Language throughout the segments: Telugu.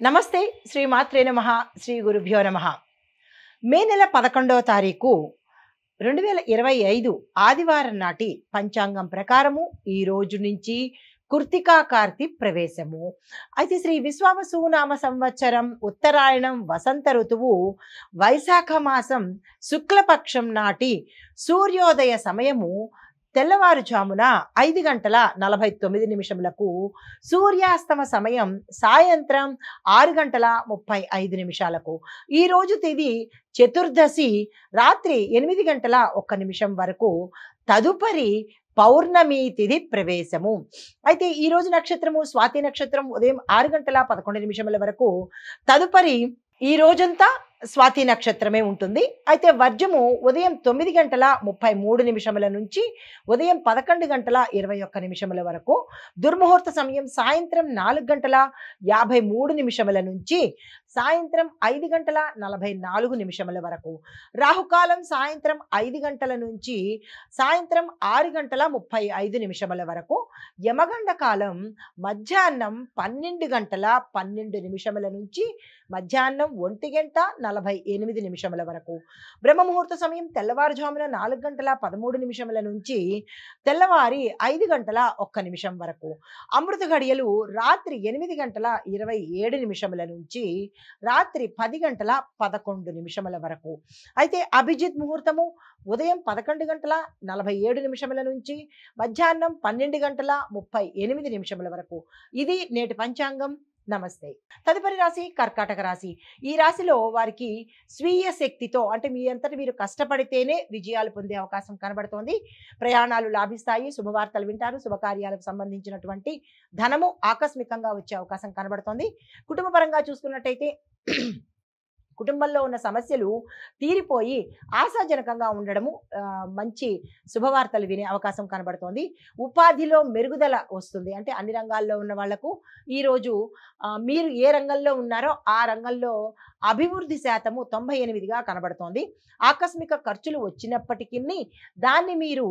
నమస్తే శ్రీ మాత్రే నమః శ్రీ గురుభ్యో నమః మే నెల 11వ తారీఖు 2025 ఆదివారం నాటి పంచాంగం ప్రకారము ఈ రోజు నుంచి కృత్తికా కార్తి ప్రవేశము. అయితే శ్రీ విశ్వావసు నామ సంవత్సరం ఉత్తరాయణం వసంత ఋతువు వైశాఖ మాసం శుక్లపక్షం నాటి సూర్యోదయ సమయము తెల్లవారుజామున 5:49 సూర్యాస్తమ సమయం సాయంత్రం 6:35 ఈ రోజు తేదీ చతుర్దశి రాత్రి 8:01 వరకు తదుపరి పౌర్ణమి తిథి ప్రవేశము. అయితే ఈ రోజు నక్షత్రము స్వాతి నక్షత్రం ఉదయం 6:11 వరకు తదుపరి ఈ రోజంతా స్వాతి నక్షత్రమే ఉంటుంది. అయితే వర్జము ఉదయం 9:33 నుంచి ఉదయం 11:21 వరకు, దుర్ముహూర్త సమయం సాయంత్రం 4:53 నుంచి సాయంత్రం 5:44 వరకు, రాహుకాలం సాయంత్రం 5 గంటల నుంచి సాయంత్రం 6:35 వరకు, యమగండ కాలం మధ్యాహ్నం 12:12 నుంచి మధ్యాహ్నం 1:48 వరకు, బ్రహ్మముహూర్త సమయం తెల్లవారుజామున 4:13 నుంచి తెల్లవారి 5:01 వరకు, అమృత గడియలు రాత్రి 8:27 నుంచి రాత్రి 10:11 వరకు. అయితే అభిజిత్ ముహూర్తము ఉదయం 11:47 నుంచి మధ్యాహ్నం 12:38 వరకు. ఇది నేటి పంచాంగం. నమస్తే. తదుపరి రాశి కర్కాటక రాశి. ఈ రాశిలో వారికి స్వీయ శక్తితో అంటే మీ అంతటి మీరు కష్టపడితేనే విజయాలు పొందే అవకాశం కనబడుతోంది. ప్రయాణాలు లాభిస్తాయి, శుభవార్తలు వింటారు, శుభకార్యాలకు సంబంధించినటువంటి ధనము ఆకస్మికంగా వచ్చే అవకాశం కనబడుతోంది. కుటుంబ పరంగా చూసుకున్నట్టయితే కుటుంబంలో ఉన్న సమస్యలు తీరిపోయి ఆశాజనకంగా ఉండడము, మంచి శుభవార్తలు వినే అవకాశం కనబడుతోంది. ఉపాధిలో మెరుగుదల వస్తుంది. అంటే అన్ని రంగాల్లో ఉన్న వాళ్లకు ఈరోజు మీరు ఏ రంగంలో ఉన్నారో ఆ రంగంలో అభివృద్ధి శాతము 98గా కనబడుతోంది. ఆకస్మిక ఖర్చులు వచ్చినప్పటికీ దాన్ని మీరు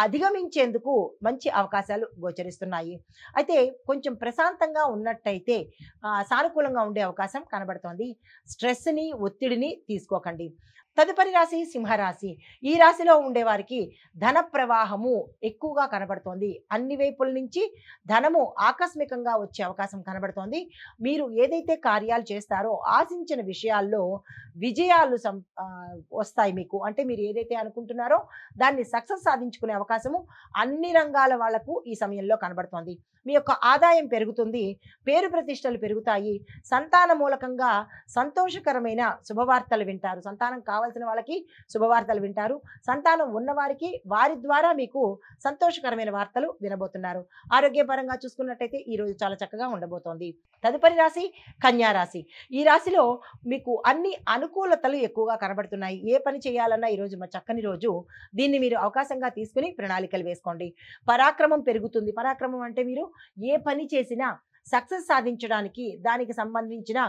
అధిగమించేందుకు మంచి అవకాశాలు గోచరిస్తున్నాయి. అయితే కొంచెం ప్రశాంతంగా ఉన్నట్టయితే సానుకూలంగా ఉండే అవకాశం కనబడుతోంది. స్ట్రెస్ని ఒత్తిడిని తీసుకోకండి. తదుపరి రాశి సింహరాశి. ఈ రాశిలో ఉండేవారికి ధన ప్రవాహము ఎక్కువగా కనబడుతోంది. అన్ని వైపుల నుంచి ధనము ఆకస్మికంగా వచ్చే అవకాశం కనబడుతోంది. మీరు ఏదైతే కార్యాలు చేస్తారో ఆశించిన విషయాల్లో విజయాలు వస్తాయి మీకు. అంటే మీరు ఏదైతే అనుకుంటున్నారో దాన్ని సక్సెస్ సాధించుకునే అవకాశము అన్ని రంగాల వాళ్లకు ఈ సమయంలో కనబడుతోంది. మీ యొక్క ఆదాయం పెరుగుతుంది, పేరు ప్రతిష్టలు పెరుగుతాయి, సంతాన మూలకంగా సంతోషకరమైన శుభవార్తలు వింటారు. సంతానం కావాల్సిన వాళ్ళకి శుభవార్తలు వింటారు. సంతానం ఉన్నవారికి వారి ద్వారా మీకు సంతోషకరమైన వార్తలు వినబోతున్నారు. ఆరోగ్యపరంగా చూసుకున్నట్టయితే ఈ రోజు చాలా చక్కగా ఉండబోతోంది. తదుపరి రాశి కన్యా రాశి. ఈ రాశిలో మీకు అన్ని అనుకూలతలు ఎక్కువగా కనబడుతున్నాయి. ఏ పని చేయాలన్నా ఈరోజు చక్కని రోజు. దీన్ని మీరు అవకాశంగా తీసుకుని ప్రణాళికలు వేసుకోండి. పరాక్రమం పెరుగుతుంది. పరాక్రమం అంటే మీరు ఏ పని చేసినా సక్సెస్ సాధించడానికి, దానికి సంబంధించిన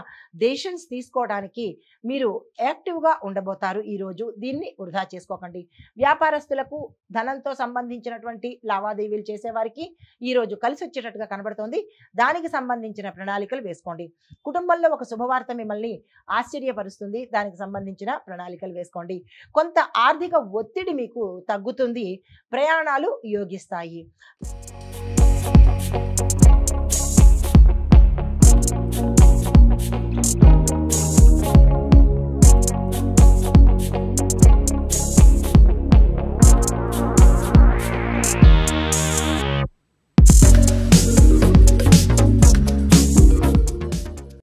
డెసిషన్స్ తీసుకోవడానికి మీరు యాక్టివ్గా ఉండబోతారు ఈరోజు. దీన్ని వృధా చేసుకోకండి. వ్యాపారస్తులకు ధనంతో సంబంధించినటువంటి లావాదేవీలు చేసేవారికి ఈరోజు కలిసి వచ్చేటట్టుగా కనబడుతోంది. దానికి సంబంధించిన ప్రణాళికలు వేసుకోండి. కుటుంబంలో ఒక శుభవార్త మిమ్మల్ని ఆశ్చర్యపరుస్తుంది. దానికి సంబంధించిన ప్రణాళికలు వేసుకోండి. కొంత ఆర్థిక ఒత్తిడి మీకు తగ్గుతుంది. ప్రయాణాలు యోగిస్తాయి.